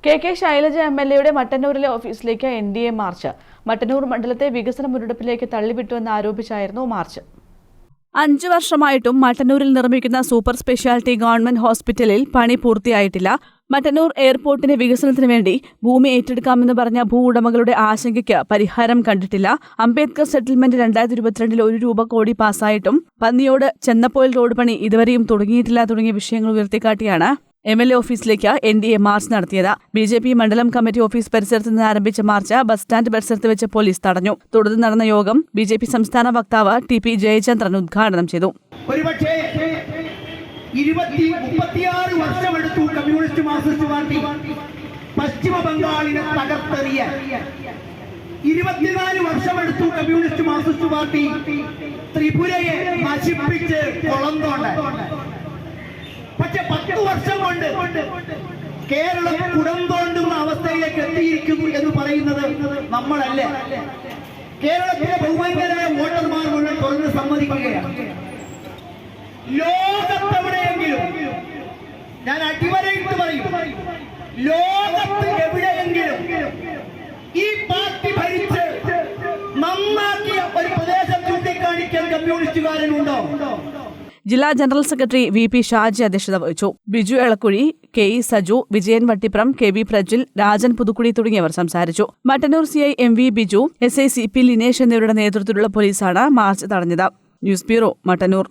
K Shailaja എം.എൽ.എയുടെ മട്ടന്നൂരിലെ ഓഫീസിലേക്ക് NDA March. Mattannur മണ്ഡലത്തെ വികസന മുരടിപ്പിലേക്ക് തള്ളിവിട്ടുവെന്ന് ആരോപിച്ചായിരുന്നു മാർച്ച്. 5 വർഷമായിട്ടും മട്ടന്നൂരിൽ നിർമ്മിക്കുന്ന സൂപ്പർ സ്പെഷ്യാലിറ്റി ഗവൺമെന്റ് ഹോസ്പിറ്റലിൽ പണി പൂർത്തിയായിട്ടില്ല. മട്ടന്നൂർ എയർപോർട്ടിന്റെ വികസനത്തിനു വേണ്ടി ഭൂമി ഏറ്റെടുക്കാമെന്ന് പറഞ്ഞ ഭൂവുടമകളുടെ ആശങ്കയ്ക്ക് പരിഹാരം കണ്ടിട്ടില്ല. അംബേദ്കർ സെറ്റിൽമെന്റ് 2022 1 രൂപ കോടി പാസ്സായിട്ടും പന്നിയോട് ചെന്നപ്പോയിൽ റോഡ് പണി ഇതുവരെയും തുടങ്ങിയിട്ടില്ല തുടങ്ങിയ വിഷയങ്ങൾ ഉയർത്തിക്കാട്ടിയാണ് MLA ഓഫീസിലേക്ക് NDA മാർച്ച് നടത്തിയത്. BJP മണ്ഡലം കമ്മിറ്റി ഓഫീസ് പരിസരത്ത് നിന്ന് ആരംഭിച്ച മാർച്ച് ബസ് സ്റ്റാൻഡ് പരിസരത്ത് വെച്ച് പോലീസ് തടഞ്ഞു. തുടർന്ന് നടന്ന യോഗം BJP സംസ്ഥാന വക്താവ് TP ജയചന്ദ്രൻ ഉദ്ഘാടനം ചെയ്തു. 36 വർഷമെടുത്തു കമ്മ്യൂണിസ്റ്റ് മാർക്സിസ്റ്റ് പാർട്ടി പശ്ചിമ ബംഗാളിനെ തകർത്തെറിയാൻ. 24 വർഷമെടുത്തു കമ്മ്യൂണിസ്റ്റ് മാർക്സിസ്റ്റ് പാർട്ടി ത്രിപുരയെ നശിപ്പിച്ച് കൊളന്തോണ്ട്. പക്ഷെ 10 വർഷം കൊണ്ട് കേരളം കുടന്തോണ്ടുന്ന അവസ്ഥയിലേക്ക് എത്തിയിരിക്കുന്നു എന്ന് പറയുന്നത് നമ്മളല്ല. കേരളത്തിലെ ബഹുമാന്യരായ വോട്ടർമാർ മുഴുവൻ തുറന്ന് സമ്മതിക്കുകയാണ്. ലോകത്തെവിടെയെങ്കിലും, ഞാൻ അടിവരയിട്ട് പറയും, ലോകത്ത് എവിടെയെങ്കിലും ഈ പാർട്ടി ഭരിച്ച് നന്നാക്കിയ ഒരു പ്രദേശം ചൂണ്ടിക്കാണിക്കാൻ കമ്മ്യൂണിസ്റ്റുകാരനുണ്ടോ? ജില്ലാ ജനറൽ സെക്രട്ടറി VP ഷാജി അധ്യക്ഷത വഹിച്ചു. ബിജു എളക്കുഴി, KE സജു, വിജയൻ വട്ടിപ്രം, KB പ്രജിൽ, രാജൻ പുതുക്കുടി തുടങ്ങിയവർ സംസാരിച്ചു. Mattannur CI MV Biju, SI CP Linesh എന്നിവരുടെ നേതൃത്വത്തിലുള്ള പോലീസാണ് മാർച്ച് തടഞ്ഞത്. News bureau, Mattannur.